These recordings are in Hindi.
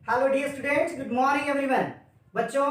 Hello dear students, good morning everyone. बच्चों,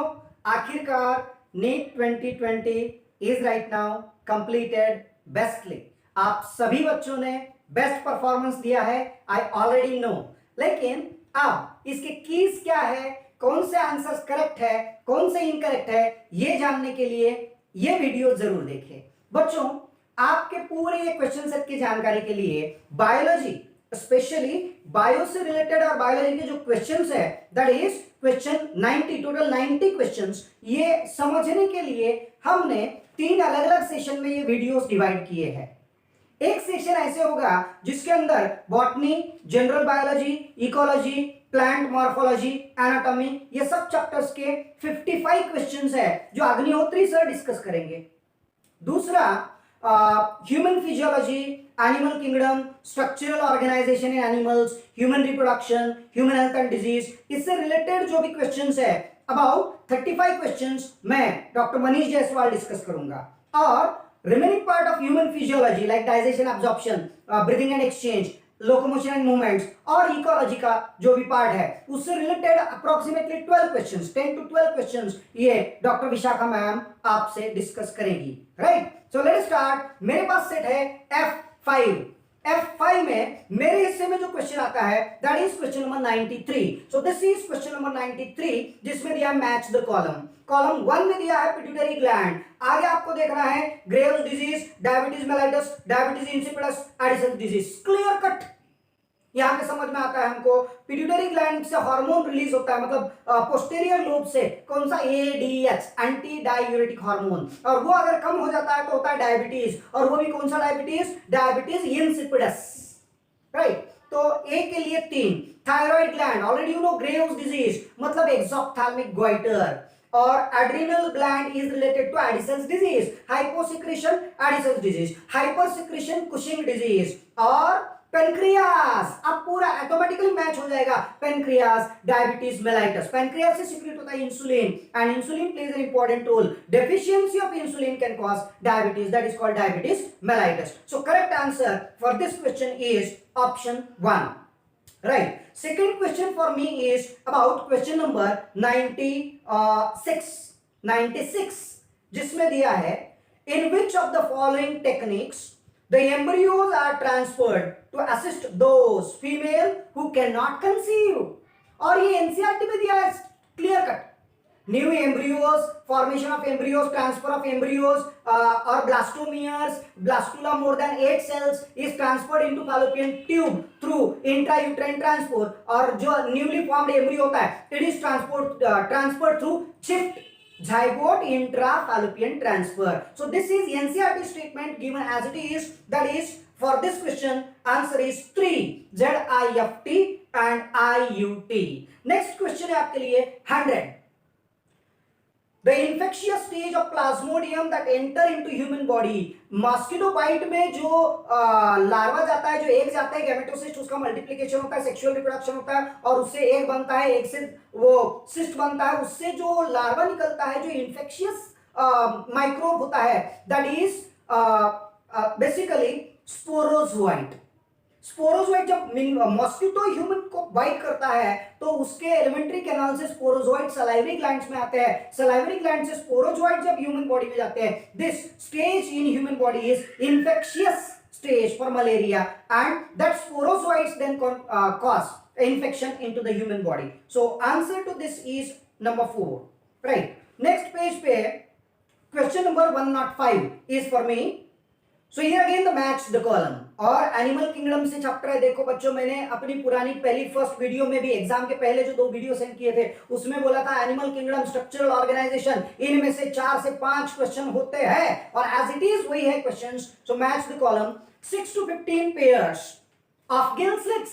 आखिरकार NEET 2020 is right now completed bestly. आप सभी बच्चों ने बेस्ट परफॉर्मेंस दिया है, आई ऑलरेडी नो। लेकिन अब इसके कीज क्या है, कौन से आंसर्स करेक्ट है, कौन से इनकरेक्ट है, ये जानने के लिए ये वीडियो जरूर देखें। बच्चों, आपके पूरे ये क्वेश्चन सेट की जानकारी के लिए बायोलॉजी, स्पेशली बायो से रिलेटेड और बायोलॉजी के जो क्वेश्चंस है, that is question 90, total 90 questions, ये समझने के लिए हमने 3 अलग अलग सेशन में ये वीडियोस डिवाइड किए हैं। एक सेशन ऐसे होगा जिसके अंदर botany, general biology, ecology, plant morphology, anatomy, ये सब चैप्टर्स के 55 क्वेश्चंस है जो अग्निहोत्री सर डिस्कस करेंगे। दूसरा human physiology, animal kingdom, structural organisation in animals, human reproduction, human health and disease, इससे रिलेटेड जो भी क्वेश्चंस है, अबाउट 35 क्वेश्चंस मैं डॉक्टर मनीष जायसवाल डिस्कस करूंगा। और remaining part of human physiology like digestion, absorption, breathing and exchange, locomotion and movements और इकोलॉजी का जो भी पार्ट है उससे related approximately 12 questions, 10 to 12 questions ये डॉक्टर विशाखा मैम आपसे डिस्कस करेंगी। Right, so let's start. मेरे पास सेट है F5। F5 में मेरे हिस्से में जो क्वेश्चन आता है that is question number 93। So this is question number 93 जिसमें दिया मैच द कॉलम। कॉलम 1 में दिया है पिट्यूटरी ग्लैंड, आगे आपको देखना है Graves disease, diabetes mellitus, diabetes insipidus, Addison disease. Clear cut यहां पे समझ में आता है हमको। पिट्यूटरी ग्लैंड से हार्मोन रिलीज होता है, मतलब पोस्टीरियर लोब से कौन सा, ADH, एंटी डायूरेटिक हार्मोन, और वो अगर कम हो जाता है तो होता है डायबिटीज, और वो भी कौन सा डायबिटीज, डायबिटीज इंसिपिडस। राइट, तो ए के लिए 3। Thyroid gland, already you know, Graves disease मतलब एक्सोप्थाल्मिक गोइटर, और adrenal gland is related to Addison's disease, hyposecretion Addison's disease, hypersecretion Cushing disease, और पेनक्रियास, अब पूरा ऑटोमेटिकली मैच हो जाएगा। पेनक्रियास, डायबिटीज मेलाइटस, पेनक्रियास से सिक्रेट होता है insulin, and insulin plays an important role. Deficiency of insulin can cause diabetes, that is called diabetes mellitus. So correct answer for this question is option 1. Right. Second question for me is about question number 96, जिसमें दिया है in which of the following techniques the embryos are transferred to assist those female who cannot conceive. और ये एनसीईआरटी में दिया है clear cut. New embryos, formation of embryos, transfer of embryos, or blastomeres, blastula more than 8 cells is transferred into fallopian tube through intrauterine transport, और जो newly formed embryo होता है it is transferred through shift zygote intrafallopian transfer. So this is NCERT statement given as it is, that is for this question answer is 3, ZIFT and IUT. Next question है आपके लिए 100. The infectious stage of plasmodium that enter into human body, mosquito bite में जो लार्वा जाता है, जो एग जाता है गैमेटोसिस्ट, उसका मल्टीप्लिकेशन होता है, सेक्सुअल रिप्रोडक्शन होता है, और उससे एग बनता है, एग से वो सिस्ट बनता है, उससे जो लार्वा निकलता है, जो इन्फेक्शियस माइक्रोब होता है, that is basically sporozoite. Sporozoite जब मॉस्किटो ह्यूमन को बाइट करता है तो उसके एलिमेंट्री कैनाल से स्पोरोजोइट सलाइवरी ग्लैंड्स में आते हैं, सलाइवरी ग्लैंड से स्पोरोजोइट जब ह्यूमन बॉडी में जाते हैं, this stage in human body is infectious stage for malaria, and that sporozoites then cause infection into the human body. So answer to this is number 4. Right, next page पे question number 105 is for me. So here again the match the column, और एनिमल किंगडम से चैप्टर है। देखो बच्चों, मैंने अपनी पुरानी पहली फर्स्ट वीडियो में भी, एग्जाम के पहले जो 2 वीडियो सेंड किए थे उसमें बोला था एनिमल किंगडम, स्ट्रक्चरल ऑर्गेनाइजेशन, इनमें से 4 से 5 क्वेश्चन होते हैं, और एज इट इज वही है questions. So match the column 6 to 15 pairs of gill slits.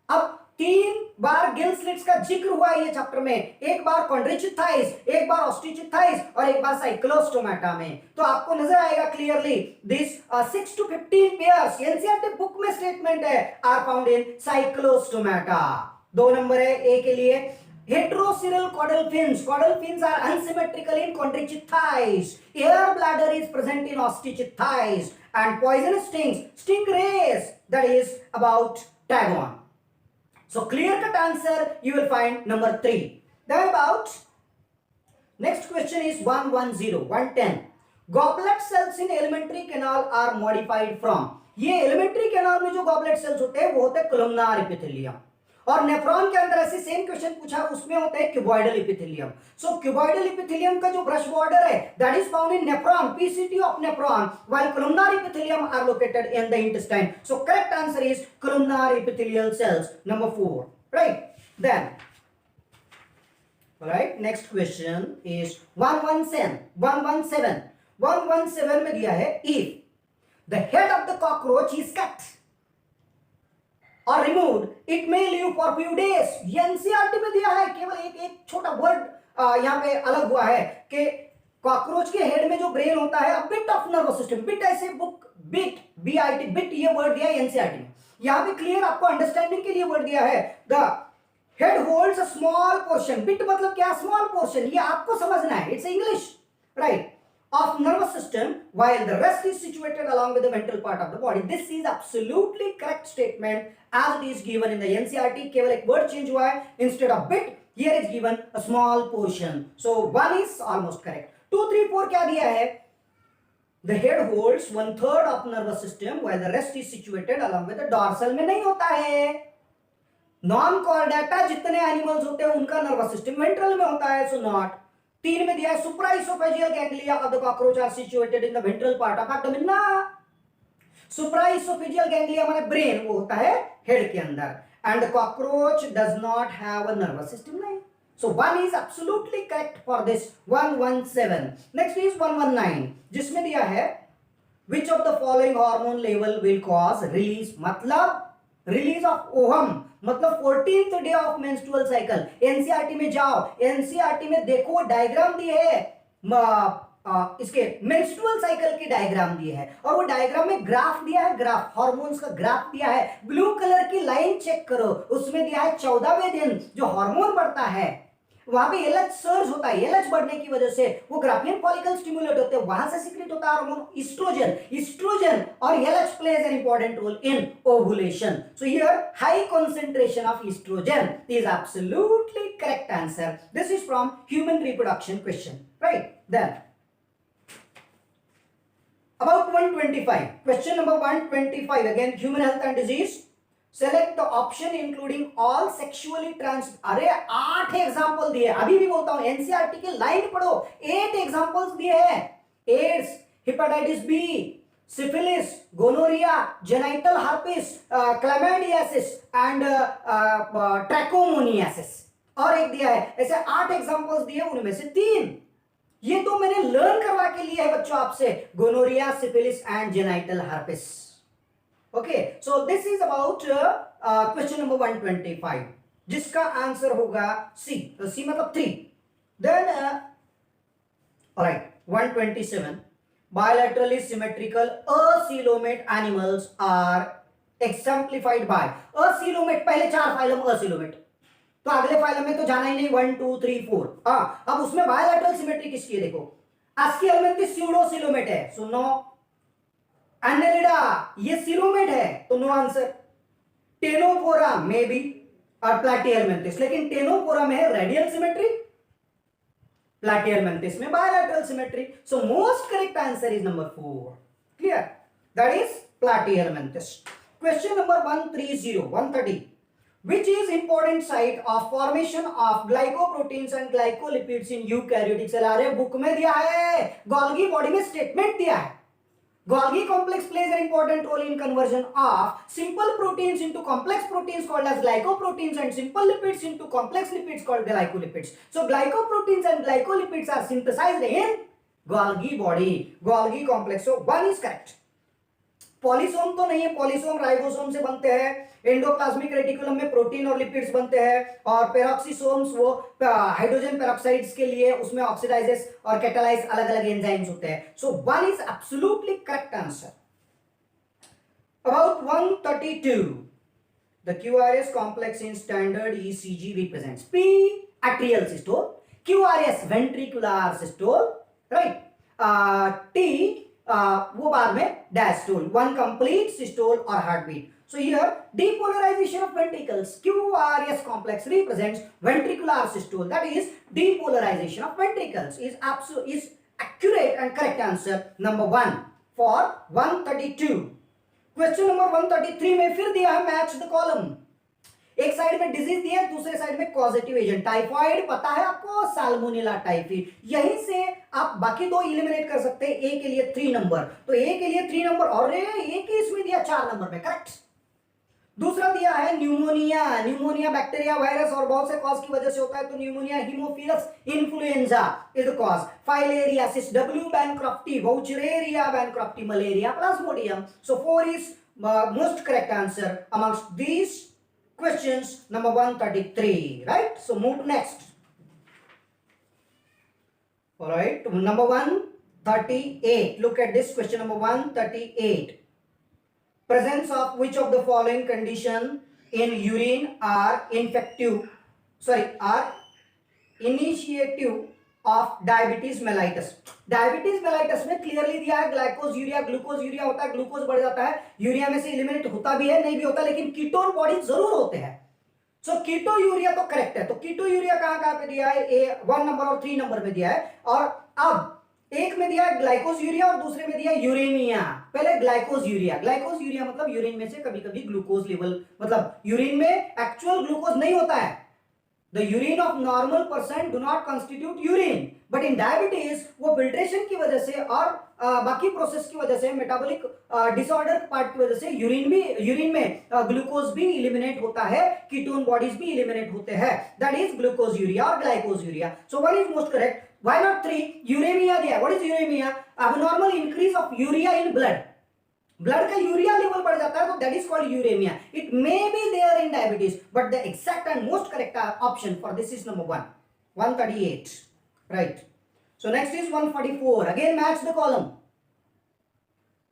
अब 3 बार गिल स्लिट्स का जिक्र हुआ है ये चैप्टर में, एक बार कॉन्ड्रिचिथाइस, एक बार ऑस्टिचिथाइस, और एक बार साइक्लोस्टोमेटा में। तो आपको नजर आएगा clearly this 6 to 15 pairs, NCERT book में स्टेटमेंट है, are found in cyclostomata. 2 number है ए के लिए। Heteroceral caudal fins are unsymmetrical in chondrichthyes. Air bladder is present in osteochithies, and poisonous stingrays, that is about tagon. So clear cut answer you will find number 3. Then about next question is 110, 110. Goblet cells in alimentary canal are modified from. ये एलिमेंट्री कैनाल में जो गॉबलेट सेल्स होते हैं वो होते हैं कोलुमनार एपिथेलियम, और नेफ्रॉन के अंदर ऐसे सेम क्वेश्चन पूछा उसमें होता है cuboidal epithelium. So cuboidal epithelium का जो ब्रश बॉर्डर है that is found in nephron, PCT of nephron, while columnar epithelium are located in the intestine. So correct answer is columnar epithelial cells, number 4. Right, then right, next question is 117 में दिया है if the head of the cockroach is cut or removed, it may live for few days. ये एनसीईआरटी में दिया है, केवल एक छोटा वर्ड यहाँ पे अलग हुआ है कि कॉकरोच के हेड में जो ब्रेन होता है, a bit of nervous system, bit ऐसे बुक बिट बीआईटी बिट ये वर्ड दिया है एनसीईआरटी में. यहाँ पे क्लियर आपको अंडरस्टैंडिंग के लिए वर्ड दिया है, the head holds a small portion. Bit मतलब क्या? Small portion. ये आपको समझना है, it's English, right, of nervous system while the rest is situated along with the ventral part of the body. This is absolutely correct statement as it is given in the NCERT. केवल एक word change हुआ है, instead of bit here is given a small portion. So 1 is almost correct. 2, 3, 4 क्या दिया है? The head holds 1/3 of nervous system while the rest is situated along with the dorsal. में नहीं होता है. नॉन कॉर्डेटा जितने एनिमल्स होते हैं उनका नर्वस सिस्टम वेंट्रल में होता है, सो नॉट. 3 में दिया है supraoesophageal ganglia of the cockroach are situated in the ventral part of abdomen. Supraoesophageal ganglia हमारे ब्रेन वो होता है हेड के अंदर, and the cockroach does not have a nervous system. नहीं. So 1 is absolutely correct for this 117. Next is 119 जिसमें दिया है which of the following hormone level will cause release, मतलब रिलीज ऑफ ओहम, मतलब 14th day of menstrual cycle. NCERT में जाओ, एनसीईआरटी में देखो डायग्राम दिए है, इसके मेंस्ट्रुअल साइकिल की डायग्राम दिए है, और वो डायग्राम में ग्राफ दिया है, ग्राफ हार्मोन्स का ग्राफ दिया है. ब्लू कलर की लाइन चेक करो, उसमें दिया है 14वें दिन जो हार्मोन बढ़ता है वहां पे एलएच सर्ज होता है. एलएच बढ़ने की वजह से वो ग्राफियन फॉलिकल स्टिमुलेट होते हैं, वहां से सीक्रेट होता है हार्मोन ईस्ट्रोजन. ईस्ट्रोजन और LH plays an important role in ovulation. So here high concentration of oestrogen is absolutely correct answer. This is from human reproduction question, right. Then about 125, question number 125, again human health and disease. Select the option including all sexually अरे 8 एग्जाम्पल दिए, अभी भी बोलता हूं एनसीईआरटी के लाइन पढ़ो, 8 एग्जाम्पल्स दिए हैं. AIDS, hepatitis B, syphilis, gonorrhoea, genital herpes, chlamydiasis and trichomoniasis, और एक दिया है. ऐसे 8 एग्जाम्पल्स दिए, उनमें से 3 ये तो मैंने लर्न करवा के लिया है बच्चों आपसे, gonorrhoea, syphilis and genital herpes. Okay, so this is about question number 125 जिसका आंसर होगा C. C मतलब 3. Then alright, 127 bilaterally symmetrical acoelomate animals are exemplified by. acoelomate पहले 4 फाइलम acoelomate, तो अगले फाइलम में तो जाना ही नहीं, 1 2 3 4. अब उसमें बायलैटरल सिमेट्री किसकी है देखो, अस्कियलमेंथिस स्यूडोसिलोमेट है, सो नो. एनेलिडा ये सिलोमेट है, तो नो आंसर. टेनोफोरा में भी, और प्लैटिहेलमिंथिस, लेकिन टेनोफोरा में है रेडियल सिमेट्री, प्लैटिहेलमिंथिस में bilateral symmetry. So most correct answer is number 4. Clear, that is platyhelminthes. Question number 130 which is important site of formation of glycoproteins and glycolipids in eukaryotic cell. अरे बुक में दिया है, गोल्गी बॉडी में स्टेटमेंट दिया है. Golgi complex plays an important role in conversion of simple proteins into complex proteins called as glycoproteins and simple lipids into complex lipids called glycolipids. So glycoproteins and glycolipids are synthesized in Golgi body, Golgi complex. So 1 is correct. Polysome तो नहीं है, पॉलीसोम राइबोसोम से बनते हैं. एंडोप्लाज्मिक रेटिकुलम में प्रोटीन और लिपिड्स बनते हैं, और पेरोक्सीसोम्स वो हाइड्रोजन पेरोक्साइड्स के लिए उसमें ऑक्सीडाइजेस और कैटालाइज अलग अलग एंजाइम्स होते हैं. So 1 is absolutely correct answer. About 132 the QRS complex in standard ECG represents P atrial systole, QRS ventricular systole, right. T वो बाद में डायस्टोल, 1 कंप्लीट सिस्टोल और heart beat. So here depolarization of ventricles, QRS complex represents ventricular systole, that is depolarization of ventricles is accurate and correct answer number 1 for 132. Question number 133 में फिर दिया है मैच द कॉलम। एक साइड में डिजीज दिया है, दूसरे साइड में कॉजेटिव एजेंट, टाइफाइड पता है आपको, साल्मोनेला टाइफी, यहीं से आप बाकी दो इलिमिनेट कर सकते हैं। ए के लिए 3 नंबर, तो ए के लिए 3 नंबर और ए के इसमें दिया 4 नंबर में, करेक्ट। दूसरा दिया है न्यूमोनिया, न्यूमोनिया बैक्टीरिया वायरस और बहुत से कॉज की वजह से होता है, तो pneumonia haemophilus influenzae is the cause. Filariasis, W bancrofti, wuchereria bancrofti, malaria, plasmodium. So 4 is most correct answer amongst these questions number 133, right? So move to next. All right, number 138. Look at this question number 138. Presence of which of the following condition in urine are initiative of diabetes mellitus. Diabetes mellitus में क्लियरली दिया है ग्लाइकोज यूरिया, ग्लूकोज यूरिया होता है, ग्लूकोज बढ़ जाता है, यूरिया में से एलिमिनेट होता भी है, नहीं भी होता, लेकिन कीटोन बॉडी जरूर होते हैं। सो कीटो यूरिया तो करेक्ट है। तो कीटो यूरिया कहां पे दिया है? ए 1 नंबर और 3 नंबर में दिया है। और अब एक में दिया है ग्लाइकोज यूरिया और दूसरे में दिया यूरेमिया। पहले ग्लाइकोज यूरिया, ग्लाइकोज यूरिया मतलब यूरिन में से कभी कभी ग्लूकोज लेवल, मतलब यूरिन में एक्चुअल ग्लूकोज नहीं होता है। The urine of normal person do not constitute urine, but in diabetes वो फिल्ट्रेशन की वजह से और बाकी प्रोसेस की वजह से, मेटाबॉलिक डिसऑर्डर पार्ट की वजह से यूरिन में ग्लूकोज भी इलिमिनेट होता है, कीटोन बॉडीज भी इलिमिनेट होते हैं, दैट इज ग्लूकोज यूरिया और glycose urea. So one is most correct, why not 3? Uraemia दिया। What is uraemia? abnormal increase of urea in blood, blood का यूरिया लेवल बढ़ जाता है, तो that is called uraemia. It may be there in diabetes, but the exact and most correct option for this is number 1 138, right. So next is 144। Again match the column.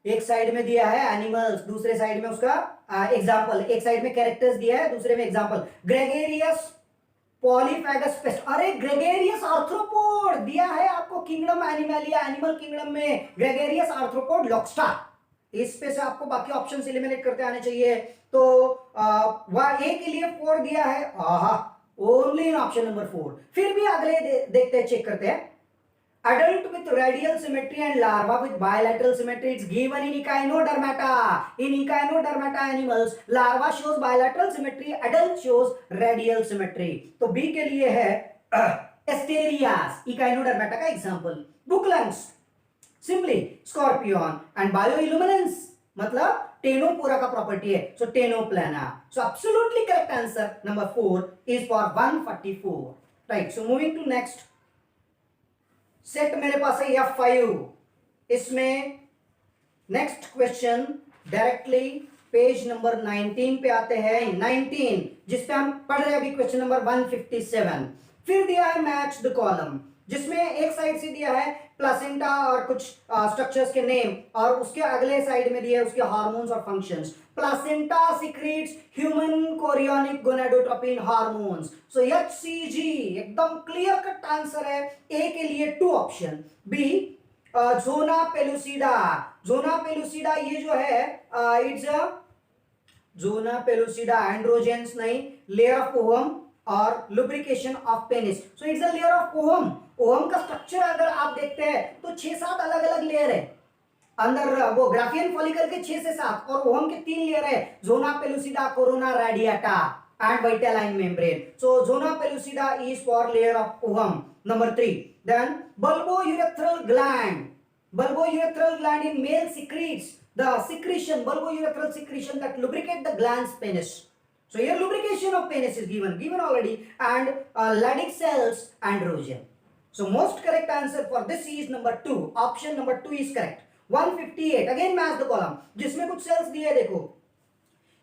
एक साइड में दिया है एनिमल्स, दूसरे साइड में उसका एग्जांपल, एक साइड में कैरेक्टर्स दिया है, दूसरे में एग्जांपल। ग्रेगेरियस पॉलीफेगस पेस्ट, अरे ग्रेगेरियस आर्थ्रोपोड दिया है आपको किंगडम एनिमलिया, एनिमल किंगडम में ग्रेगेरियस आर्थ्रोपोड लॉक्स्टा। इस पे से आपको बाकी ऑप्शंस एलिमिनेट करते आने चाहिए। तो ए के लिए 4 दिया है, ओनली इन ऑप्शन नंबर 4। फिर भी अगले देखते हैं, चेक करते हैं। Adult with radial symmetry and larva with bilateral symmetry, it's given in Echinodermata. In Echinodermata animals, larva shows bilateral symmetry, adult shows radial symmetry. तो B के लिए है Asterias, Echinodermata का example. Booklungs, simply scorpion, and bioluminescence मतलब टेनोपोरा का प्रॉपर्टी है, so ctenoplana. So absolutely correct answer number 4 is for 144, right. So moving to next set, मेरे पास है F5। इसमें next question directly page number 19 पे आते हैं, 19 जिसपे हम पढ़ रहे हैं अभी, क्वेश्चन नंबर 157। फिर दिया है मैच द कॉलम, जिसमें एक साइड से दिया है प्लासेंटा और कुछ स्ट्रक्चर्स के नेम, और उसके अगले साइड में दिया है उसके हार्मोन्स और functions. Placenta secretes human chorionic gonadotropin hormones. So HCG एकदम क्लियर कट आंसर है। ए के लिए 2 option, B zona pellucida. Zona pellucida ये जो है इट्स जोना पेलुसिडा एंड्रोजेंस नहीं, लेयर ऑफ ओवम और lubrication of penis. So it's a layer of ovum. Ovum का स्ट्रक्चर अगर आप देखते हैं तो 6-7 अलग अलग लेयर है अंदर, वो ग्राफियन फॉलिकल के 6 से 7 और ओवम के 3 लेयर है, zona pellucida, corona radiata and vitelline membrane. So zona pellucida is for layer of ovum. Number 3. Then bulbourethral gland. Bulbourethral gland in male secretes the secretion, bulbourethral secretion that lubricate the gland's penis. So here lubrication of penis is given already, and Leydig cells androgen. So most correct answer for this is number 2. Option number 2 is correct. 158. Again match the column. जिसमें कुछ cells दिए देखो,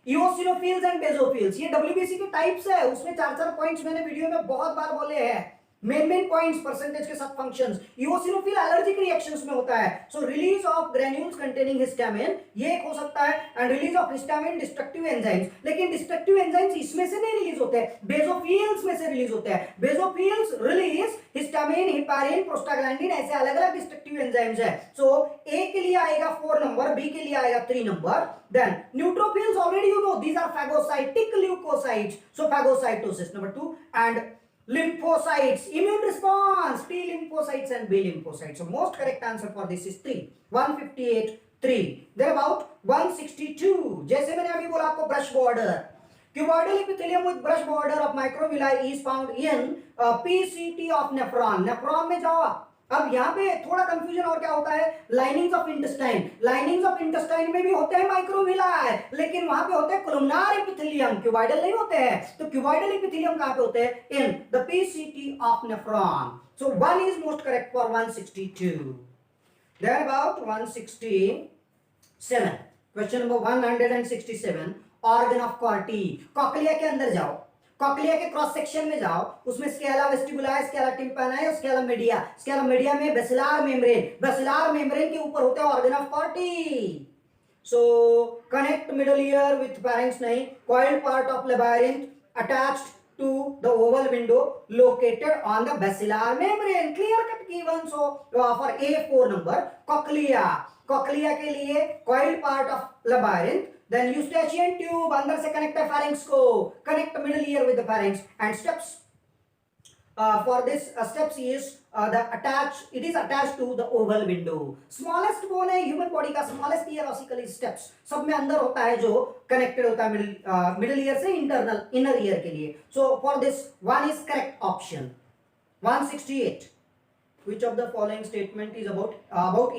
इओसिनोफिल्स एंड बेसोफिल्स, ये WBC के टाइप्स है। उसमें 4-4 पॉइंट्स मैंने वीडियो में बहुत बार बोले हैं। मेन पॉइंट्स परसेंटेज के साथ फंक्शंस, इओसिनोफिल एलर्जिक रिएक्शंस में होता है। So release of granules containing histamine, ये एक हो सकता है, and release of histamine destructive enzymes, लेकिन डिस्ट्रक्टिव एंजाइम्स इसमें से नहीं रिलीज होते हैं, बेसोफिल्स में से रिलीज होते हैं। बेसोफिल्स रिलीज हिस्टामिन, हिपारिन, प्रोस्टाग्लैंडिन, ऐसे अलग अलग डिस्ट्रक्टिव एंजाइम्स है। सो ए के लिए आएगा 4 नंबर, बी के लिए आएगा 3 नंबर। Then neutrophils already you know these are phagocytic leucocytes, so phagocytosis number 2, and lymphocytes, immune response, T lymphocytes and B lymphocytes. So most correct answer for this is 3, 158, 3. Then about 162, जैसे मैंने अभी बोला आपको brush border, cuboidal epithelium with brush border of microvilli is found in PCT of nephron. nephron में जाओ आप। अब यहाँ पे थोड़ा कंफ्यूजन और क्या होता है, linings of intestine, linings of intestine में भी होते हैं माइक्रोविलाई, लेकिन वहां पे होते हैं कोलुमनार एपिथेलियम, क्यूबॉइडल नहीं होते हैं। तो क्यूबॉइडल एपिथेलियम कहां पे होते हैं, in the PCT of nephron. So 1 is most correct for 162। Then about 167, question number 167, organ of Corti. Cochlea के अंदर जाओ, कॉकलिया के क्रॉस सेक्शन में जाओ, उसमें स्केला वेस्टिबुला है, स्केला टिम्पाना है, स्केला मीडिया, स्केला मीडिया में बेसिलार मेम्ब्रेन, बेसिलार मेम्ब्रेन के ऊपर होते हैं organ of Corti. So connect middle ear with pharynx नहीं, coiled part of labyrinth attached to the oval window located on the basilar membrane, clear cut given. So for A 4 number, cochlea, cochlea के लिए coiled part of labyrinth, then eustachian tube, अंदर से connect है pharynx को, connect middle ear with the pharynx, and steps for this steps is it is attached to the oval window. smallest bone है human body का, smallest ear ossicle is steps, सब में अंदर होता है जो connected होता है middle ear से internal inner ear के लिए. So for this one is correct option. 168, which of the following statement is about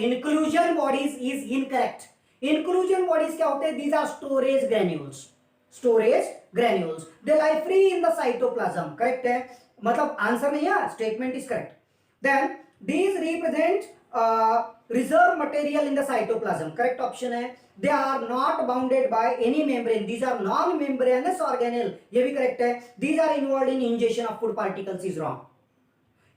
inclusion bodies is incorrect? inclusion bodies क्या होते हैं? These are storage granules, storage granules, they lie free in the cytoplasm. correct है, मतलब आंसर नहीं है, statement is correct. Then these represent reserve material in the cytoplasm. Correct option है. they are not bounded by any membrane, these are non membranous organelle, ये भी करेक्ट है. these are involved in ingestion of food particles is wrong.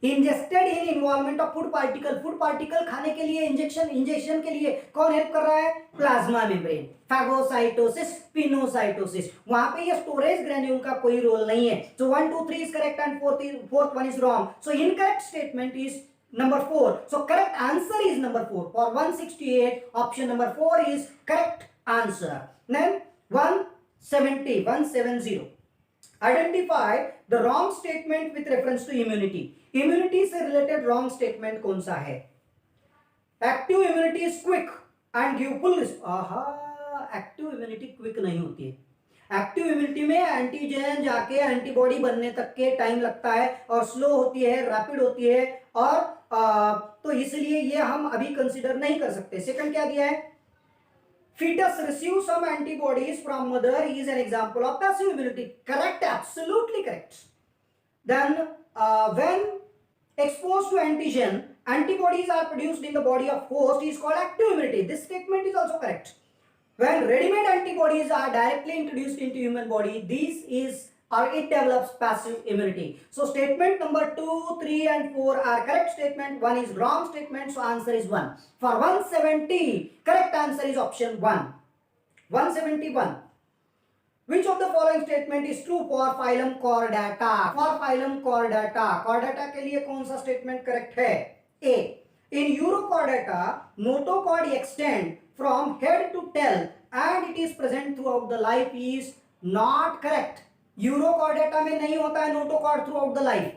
Ingested in involvement of food particle, food particle खाने के लिए इंजेक्शन के लिए कौन हेल्प कर रहा है? Plasma membrane. फैगोसाइटोसिस, पिनोसाइटोसिस, वहां पे ये स्टोरेज ग्रेन्यूल का कोई रोल नहीं है. सो 1 2 3 is correct and fourth one is wrong. So incorrect statement is number 4. so correct answer is number 4 for 168. option number 4 is correct answer. Then 170, identify the wrong statement with reference to immunity. immunity से related wrong statement कौन सा है? active immunity is quick and give full active immunity quick नहीं होती है. एक्टिव इम्यूनिटी में एंटीजन जाके एंटीबॉडी बनने तक के टाइम लगता है और स्लो होती है, रैपिड होती है, और तो इसलिए ये हम अभी कंसीडर नहीं कर सकते. सेकंड क्या दिया है? fetus receive some antibodies from mother is an example of passive immunity. correct, absolutely correct. Then when exposed to antigen, antibodies are produced in the body of host is called active immunity. this statement is also correct. When ready-made antibodies are directly introduced into human body, it develops passive immunity. So statement number 2, 3 and 4 are correct statement. 1 is wrong statement. So answer is 1. For 170, correct answer is option 1. 171. Which of the following statement is true for phylum Chordata? For phylum Chordata, Chordata के लिए कौन सा statement correct है? A. In Urochordata, notochord extend from head to tail and it is present throughout the life is not correct. Urochordata में नहीं होता है notochord throughout the life.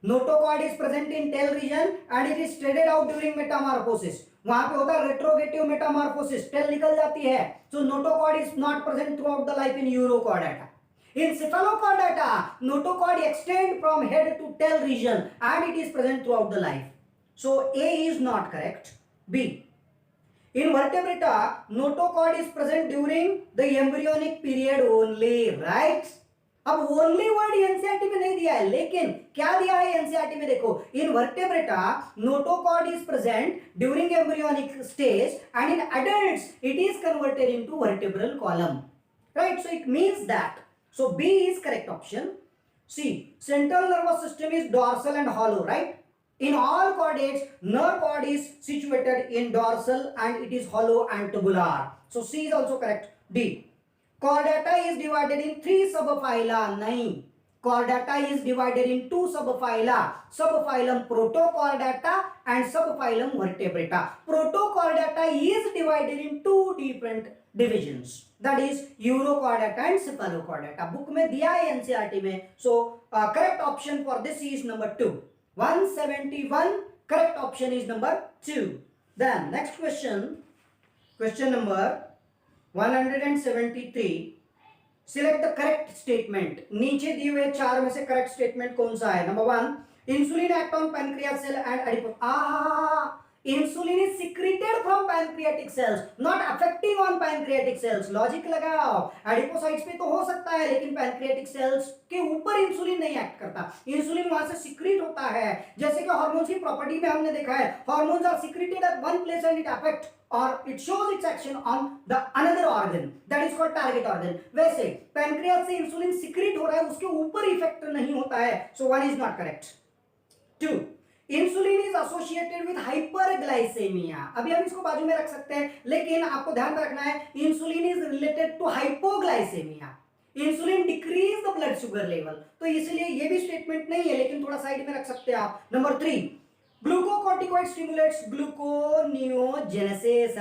Notochord is present in tail region and it is stranded out during metamorphosis. वहां पे होता है रेट्रोगेटिव मेटामॉर्फोसिस, टेल निकल जाती है. So notochord is not present throughout the life in urochordata. In cephalochordata, notochord extend from head to tail region and it is present throughout the life. So A is not correct. B. In vertebrata, notochord is present during the embryonic period only, right? अब ओनली वर्ड एनसीईआरटी में नहीं दिया है, लेकिन क्या दिया है एनसीईआरटी में? देखो, in vertebrata notochord is present during embryonic stage and in adults it is converted into vertebral column, right? So it means that, so B is correct option. See, central nervous system is dorsal and hollow, right? In all chordates, nerve cord is situated in dorsal and it is hollow and tubular. So C is also correct. D. Chordata is divided in 3 subphyla. Nahin. Chordata is divided in 2 subphyla. Subphylum Protochordata and subphylum Vertebrata. Protochordata is divided in 2 different divisions. That is Urochordata and Cephalochordata. Book में दिया है NCERT में. So correct option for this is number 2. 171. Correct option is number 2. Then next question. Question number 173. Select the correct statement. नीचे दिए हुए 4 में से करेक्ट स्टेटमेंट कौन सा है? Number 1, insulin act on pancreas cell and adipose. Insulin is secreted from pancreatic cells, not affecting on pancreatic cells. Logic लगाओ. एडिपोसाइट्स पे तो हो सकता है लेकिन पैनक्रियाटिक सेल्स के ऊपर इंसुलिन नहीं एक्ट करता. इंसुलिन वहां से सिक्रीट होता है. जैसे कि हार्मोन्स की प्रॉपर्टी में हमने देखा है, hormones are secreted at one place and it affect or it shows its action on the another organ that is called target organ. वैसे पैनक्रियास से इंसुलिन सिक्रीट हो रहा है, उसके ऊपर इफेक्ट नहीं होता है. So 1 is not correct. 2, insulin is associated with hyperglycaemia. अभी हम इसको बाजू में रख सकते हैं लेकिन आपको ध्यान रखना है insulin is related to hypoglycaemia. Insulin decrease the blood sugar level. तो इसलिए ये भी स्टेटमेंट नहीं है लेकिन थोड़ा साइड में रख सकते हैं आप. Number 3, glucocorticoid stimulates gluconeogenesis.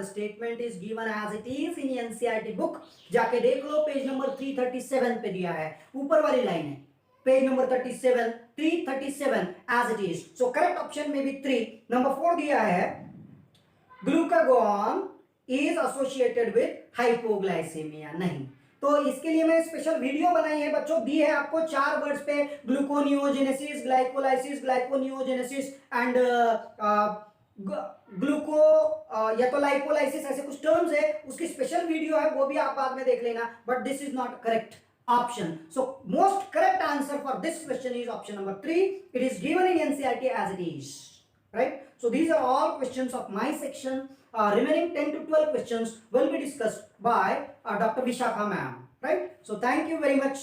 The statement is given as it is in NCERT book. जाके देख लो, पेज नंबर 337 पे दिया है, ऊपर वाली लाइन है, page number 37, 337 as it is. So correct option में भी 3. नंबर 4 दिया है glucagon is associated with hypoglycemia. नहीं, तो इसके लिए मैंने स्पेशल वीडियो बनाई है बच्चों. दी है आपको 4 वर्ड्स पे, ग्लूकोनियोजेनेसिस, ग्लाइकोलाइसिस, ग्लाइकोनियोजेनेसिस एंड ग्लूको या तो लाइपोलाइसिस, ऐसे कुछ टर्म्स है. उसकी स्पेशल वीडियो है, वो भी आप बाद में देख लेना. But this is not correct option. So most correct answer for this question is option number 3. It is given in NCERT as it is, right? So these are all questions of my section. Remaining 10 to 12 questions will be discussed by Dr. Vishakha ma'am, right? So thank you very much.